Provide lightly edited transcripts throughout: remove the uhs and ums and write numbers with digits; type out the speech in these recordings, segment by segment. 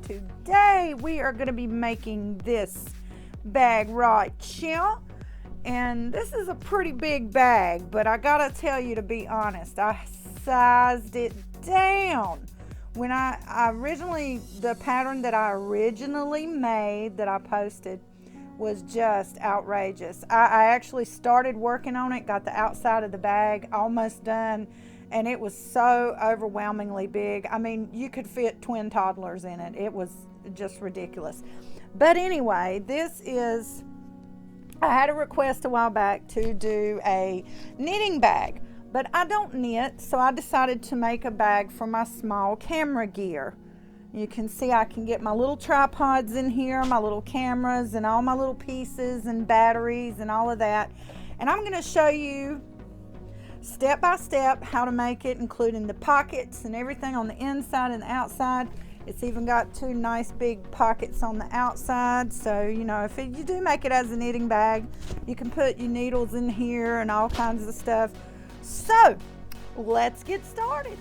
today we are going to be making this bag right here. And this is a pretty big bag, but I gotta tell you, to be honest, I sized it down. When I originally, the pattern that I originally made that I posted was just outrageous. I actually started working on it, got the outside of the bag almost done, and it was so overwhelmingly big. I mean, you could fit twin toddlers in it. It was just ridiculous. But anyway, I had a request a while back to do a knitting bag, but I don't knit, so I decided to make a bag for my small camera gear. You can see I can get my little tripods in here, my little cameras and all my little pieces and batteries and all of that. And I'm going to show you step by step how to make it, including the pockets and everything on the inside and the outside. It's even got two nice big pockets on the outside. So, you know, if you do make it as a knitting bag, you can put your needles in here and all kinds of stuff. So, let's get started.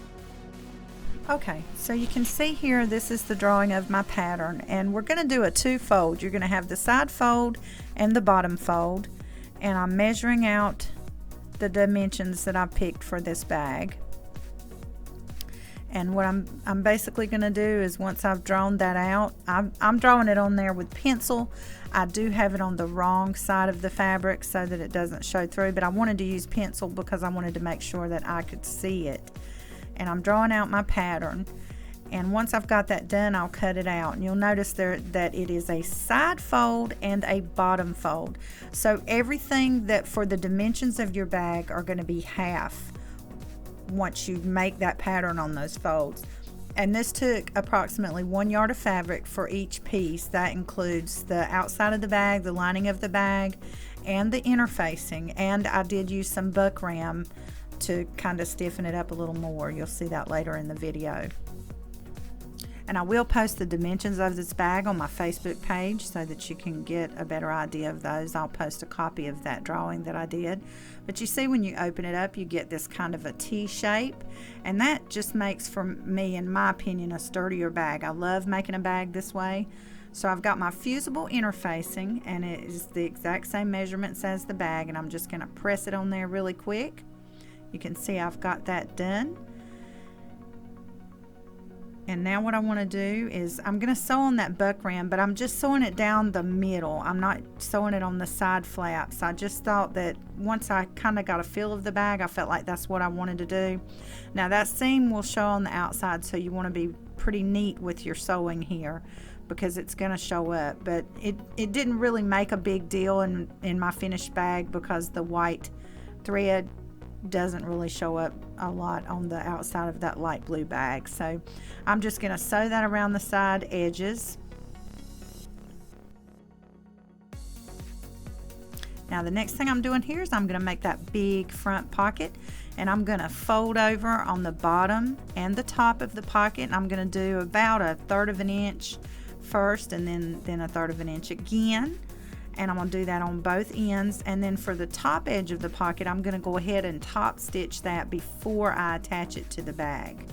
Okay, so you can see here, this is the drawing of my pattern, and we're going to do a two-fold. You're going to have the side fold and the bottom fold, and I'm measuring out the dimensions that I picked for this bag. And what I'm basically going to do is, once I've drawn that out, I'm drawing it on there with pencil. I do have it on the wrong side of the fabric so that it doesn't show through, but I wanted to use pencil because I wanted to make sure that I could see it. And I'm drawing out my pattern, and once I've got that done, I'll cut it out. And you'll notice there that it is a side fold and a bottom fold. So everything that for the dimensions of your bag are going to be half once you make that pattern on those folds. And this took approximately 1 yard of fabric for each piece. That includes the outside of the bag, the lining of the bag, and the interfacing. And I did use some buckram to kind of stiffen it up a little more. You'll see that later in the video. And I will post the dimensions of this bag on my Facebook page so that you can get a better idea of those. I'll post a copy of that drawing that I did. But you see, when you open it up, you get this kind of a T shape, and that just makes, for me, in my opinion, a sturdier bag. I love making a bag this way. So I've got my fusible interfacing, and it is the exact same measurements as the bag, and I'm just going to press it on there really quick. You can see I've got that done. And now what I want to do is I'm going to sew on that buckram, but I'm just sewing it down the middle. I'm not sewing it on the side flaps. I just thought that once I kind of got a feel of the bag, I felt like that's what I wanted to do. Now that seam will show on the outside, so you want to be pretty neat with your sewing here because it's going to show up. But it didn't really make a big deal in my finished bag because the white thread doesn't really show up a lot on the outside of that light blue bag. So I'm just going to sew that around the side edges. Now the next thing I'm doing here is I'm going to make that big front pocket, and I'm going to fold over on the bottom and the top of the pocket, and I'm going to do about 1/3 of an inch first, and then 1/3 of an inch again. And I'm going to do that on both ends. And then for the top edge of the pocket, I'm going to go ahead and top stitch that before I attach it to the bag.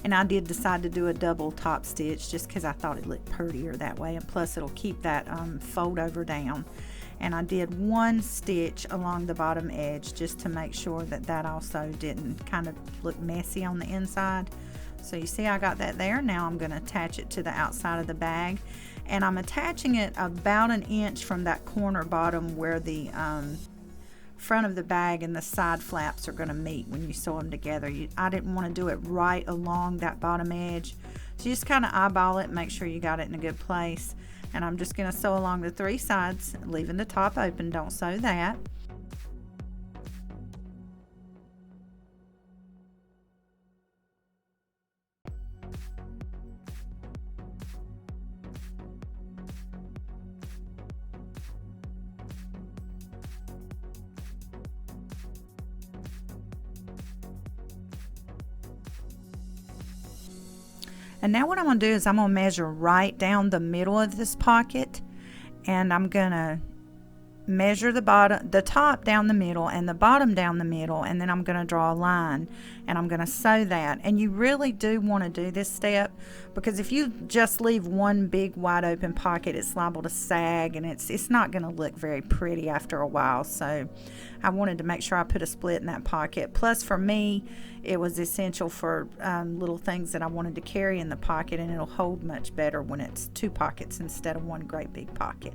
And I did decide to do a double top stitch just because I thought it looked prettier that way, and plus it'll keep that fold over down. And I did 1 stitch along the bottom edge just to make sure that that also didn't kind of look messy on the inside. So you see I got that there. Now I'm going to attach it to the outside of the bag, and I'm attaching it about 1 inch from that corner bottom where the front of the bag and the side flaps are going to meet when you sew them together. I didn't want to do it right along that bottom edge, so you just kind of eyeball it, make sure you got it in a good place. And I'm just going to sew along the 3 sides, leaving the top open. Don't sew that. And now what I'm going to do is I'm going to measure right down the middle of this pocket, and I'm gonna measure the top down the middle and the bottom down the middle, and then I'm going to draw a line and I'm going to sew that. And you really do want to do this step, because if you just leave one big wide open pocket, it's liable to sag, and it's not going to look very pretty after a while. So I wanted to make sure I put a split in that pocket. Plus, for me, it was essential for little things that I wanted to carry in the pocket, and it'll hold much better when it's two pockets instead of one great big pocket.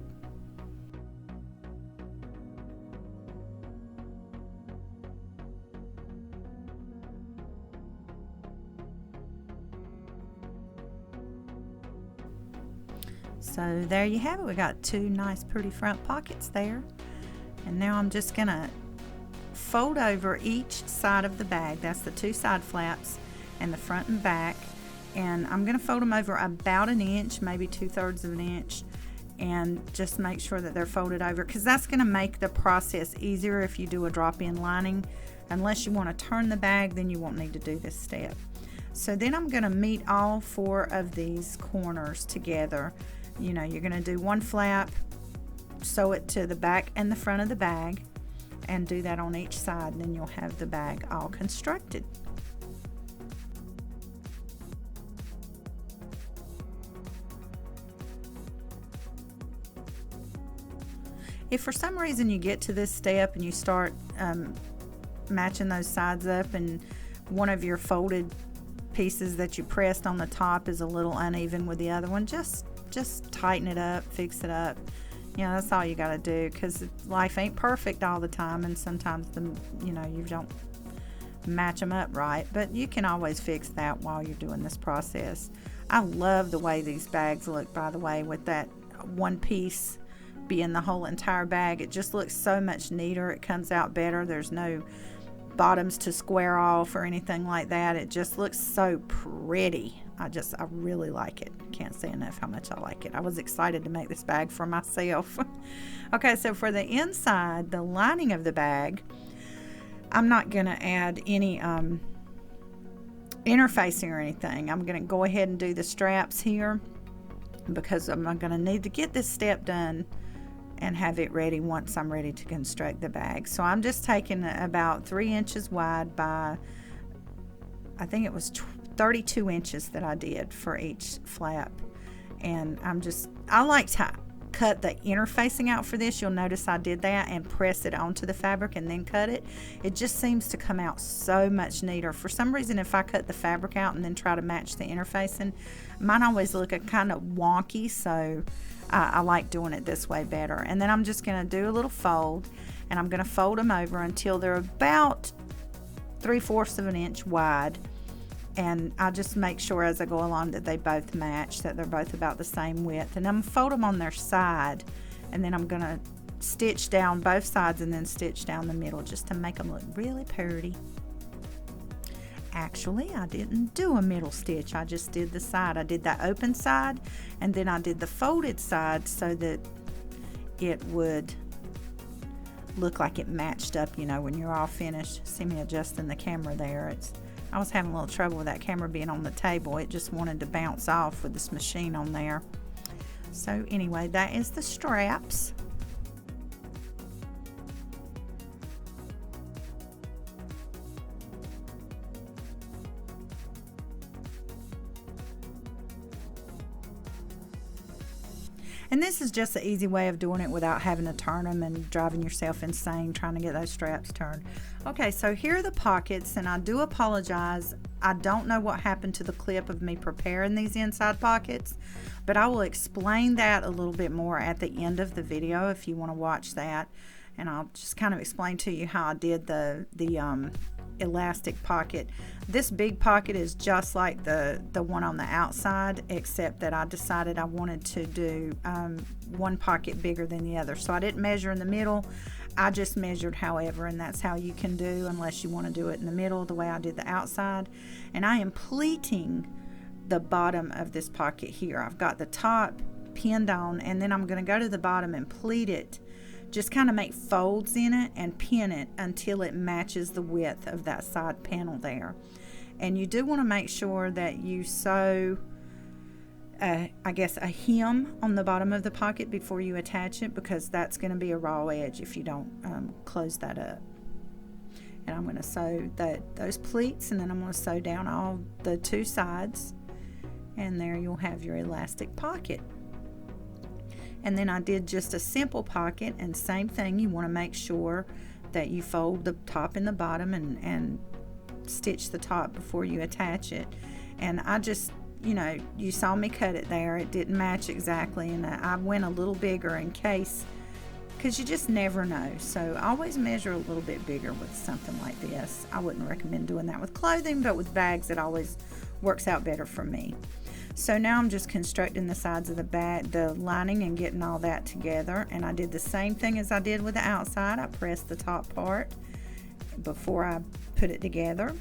So there you have it. We got two nice pretty front pockets there. And now I'm just gonna fold over each side of the bag. That's the two side flaps and the front and back. And I'm gonna fold them over about an inch, maybe 2/3 of an inch, and just make sure that they're folded over, because that's gonna make the process easier if you do a drop-in lining. Unless you want to turn the bag, then you won't need to do this step. So then I'm gonna meet all four of these corners together. You know, you're going to do one flap, sew it to the back and the front of the bag, and do that on each side, and then you'll have the bag all constructed. If for some reason you get to this step and you start matching those sides up, and one of your folded pieces that you pressed on the top is a little uneven with the other one, just tighten it up, fix it up. You know, that's all you got to do, because life ain't perfect all the time, and sometimes you don't match them up right, but you can always fix that while you're doing this process. I love the way these bags look, by the way, with that one piece being the whole entire bag. It just looks so much neater. It comes out better. There's no bottoms to square off or anything like that. It just looks so pretty. I really like it. Can't say enough how much I like it. I was excited to make this bag for myself. Okay, so for the inside, the lining of the bag, I'm not going to add any interfacing or anything. I'm going to go ahead and do the straps here, because I'm going to need to get this step done and have it ready once I'm ready to construct the bag. So I'm just taking about 3 inches wide by, I think it was 32 inches that I did for each flap. And I like to cut the interfacing out for this. You'll notice I did that and press it onto the fabric and then cut it. It just seems to come out so much neater. For some reason, if I cut the fabric out and then try to match the interfacing, mine always look kind of wonky, so I like doing it this way better. And then I'm just going to do a little fold, and I'm going to fold them over until they're about 3/4 of an inch wide. And I just make sure as I go along that they both match, that they're both about the same width. And I'm going to fold them on their side, and then I'm going to stitch down both sides and then stitch down the middle just to make them look really pretty. Actually, I didn't do a middle stitch. I just did the side. I did that open side, and then I did the folded side so that it would look like it matched up, when you're all finished. See me adjusting the camera there. I was having a little trouble with that camera being on the table. It just wanted to bounce off with this machine on there. So anyway, that is the straps. And this is just an easy way of doing it without having to turn them and driving yourself insane trying to get those straps turned. Okay, so here are the pockets, and I do apologize. I don't know what happened to the clip of me preparing these inside pockets, but I will explain that a little bit more at the end of the video if you want to watch that. And I'll just kind of explain to you how I did the elastic pocket. This big pocket is just like the one on the outside, except that I decided I wanted to do one pocket bigger than the other. So I didn't measure in the middle. I just measured however, and that's how you can do, unless you want to do it in the middle the way I did the outside. And I am pleating the bottom of this pocket here. I've got the top pinned on, and then I'm going to go to the bottom and pleat it. Just kind of make folds in it and pin it until it matches the width of that side panel there. And you do want to make sure that you sew I guess a hem on the bottom of the pocket before you attach it, because that's going to be a raw edge if you don't close that up. And I'm going to sew those pleats, and then I'm going to sew down all the two sides, and there you'll have your elastic pocket. And then I did just a simple pocket, and same thing, you want to make sure that you fold the top and the bottom and stitch the top before you attach it. And I just, you know, you saw me cut it there, it didn't match exactly, and I went a little bigger in case, because you just never know. So always measure a little bit bigger with something like this. I wouldn't recommend doing that with clothing, but with bags it always works out better for me. So now I'm just constructing the sides of the bag, the lining, and getting all that together. And I did the same thing as I did with the outside. I pressed the top part before I put it together.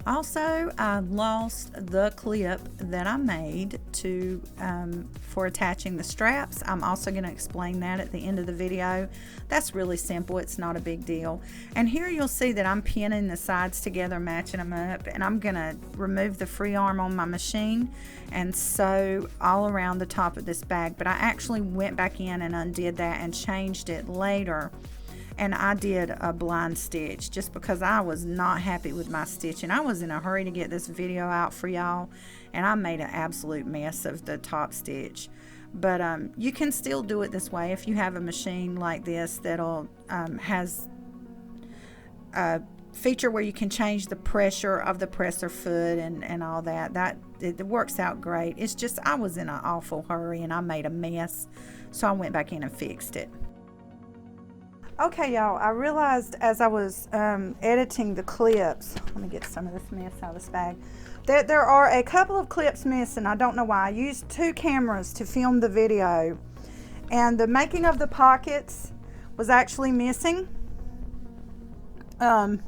Also, I lost the clip that I made for attaching the straps. I'm also going to explain that at the end of the video. That's really simple. It's not a big deal. And here you'll see that I'm pinning the sides together, matching them up, and I'm going to remove the free arm on my machine and sew all around the top of this bag. But I actually went back in and undid that and changed it later. And I did a blind stitch just because I was not happy with my stitching. I was in a hurry to get this video out for y'all, and I made an absolute mess of the top stitch. But you can still do it this way if you have a machine like this that'll has a feature where you can change the pressure of the presser foot and all that. It works out great. It's just I was in an awful hurry and I made a mess, so I went back in and fixed it. Okay, y'all, I realized as I was editing the clips, let me get some of this mess out of this bag, that there are a couple of clips missing. I don't know why. I used 2 cameras to film the video, and the making of the pockets was actually missing. I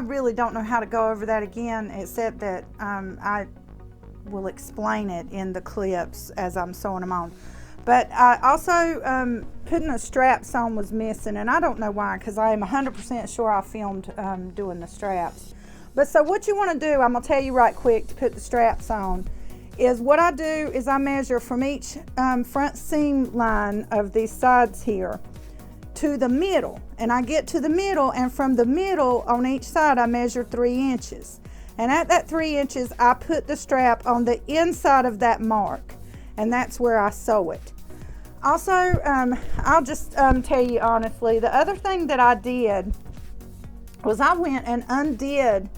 really don't know how to go over that again, except that I will explain it in the clips as I'm sewing them on. But I also, putting the straps on was missing, and I don't know why, because I am 100% sure I filmed doing the straps. But so what you want to do, I'm going to tell you right quick to put the straps on, is what I do is I measure from each front seam line of these sides here to the middle. And I get to the middle, and from the middle on each side I measure 3 inches. And at that 3 inches, I put the strap on the inside of that mark, and that's where I sew it. Also, I'll just tell you honestly, the other thing that I did was I went and undid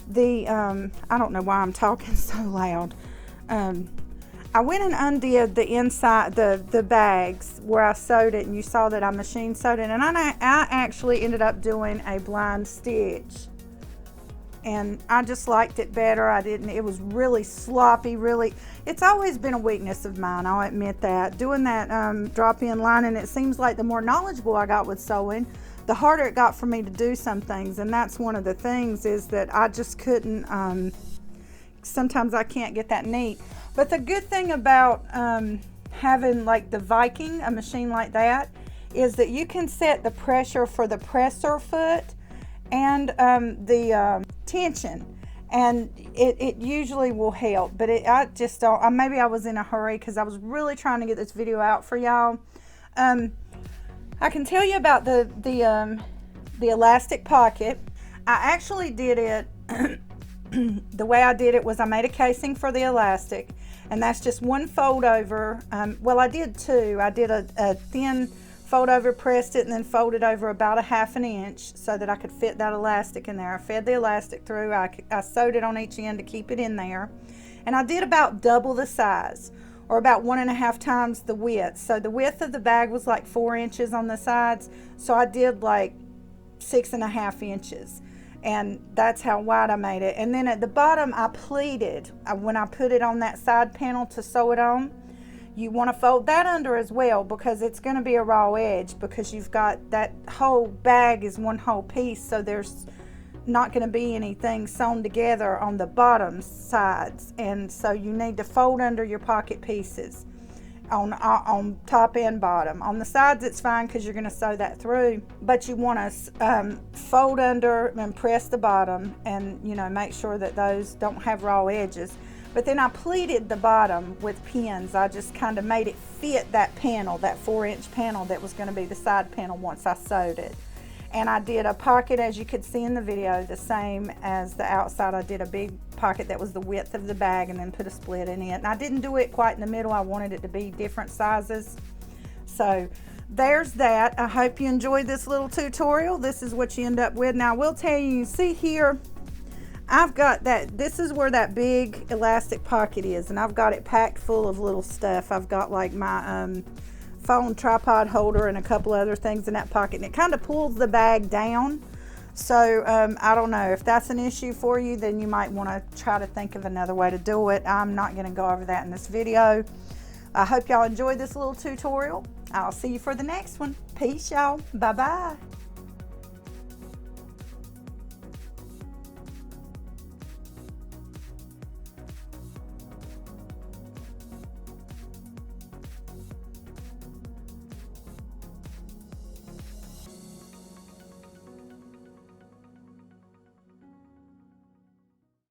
the, I don't know why I'm talking so loud. I went and undid the inside, the bags where I sewed it, and you saw that I machine sewed it, and I actually ended up doing a blind stitch. And I just liked it better. It was really sloppy, it's always been a weakness of mine, I'll admit that. Doing that drop-in lining, it seems like the more knowledgeable I got with sewing, the harder it got for me to do some things. And that's one of the things, is that I just couldn't, sometimes I can't get that neat. But the good thing about having like the Viking, a machine like that, is that you can set the pressure for the presser foot and the tension, and it usually will help. But I just don't, maybe I was in a hurry because I was really trying to get this video out for y'all. I can tell you about the elastic pocket. I actually did it the way I did it was I made a casing for the elastic, and that's just one fold over. Well, I did 2. I did a thin fold over, pressed it, and then folded over about 1/2 inch so that I could fit that elastic in there. I fed the elastic through. I sewed it on each end to keep it in there, and I did about double the size, or about 1.5 times the width. So the width of the bag was like 4 inches on the sides, so I did like 6.5 inches, and that's how wide I made it. And then at the bottom I pleated when I put it on that side panel to sew it on. You want to fold that under as well, because it's going to be a raw edge, because you've got that whole bag is one whole piece, so there's not going to be anything sewn together on the bottom sides, and so you need to fold under your pocket pieces on top and bottom. On the sides it's fine because you're going to sew that through, but you want to fold under and press the bottom, and you know, make sure that those don't have raw edges. But then I pleated the bottom with pins. I just kind of made it fit that panel, that 4-inch panel that was going to be the side panel once I sewed it. And I did a pocket, as you could see in the video, the same as the outside. I did a big pocket that was the width of the bag and then put a split in it. And I didn't do it quite in the middle. I wanted it to be different sizes. So there's that. I hope you enjoyed this little tutorial. This is what you end up with. Now I will tell you, see here, I've got that, this is where that big elastic pocket is, and I've got it packed full of little stuff. I've got like my phone tripod holder and a couple other things in that pocket, and it kind of pulls the bag down. So I don't know if that's an issue for you, then you might want to try to think of another way to do it. I'm not going to go over that in this video. I hope y'all enjoyed this little tutorial. I'll see you for the next one. Peace, y'all. Bye bye.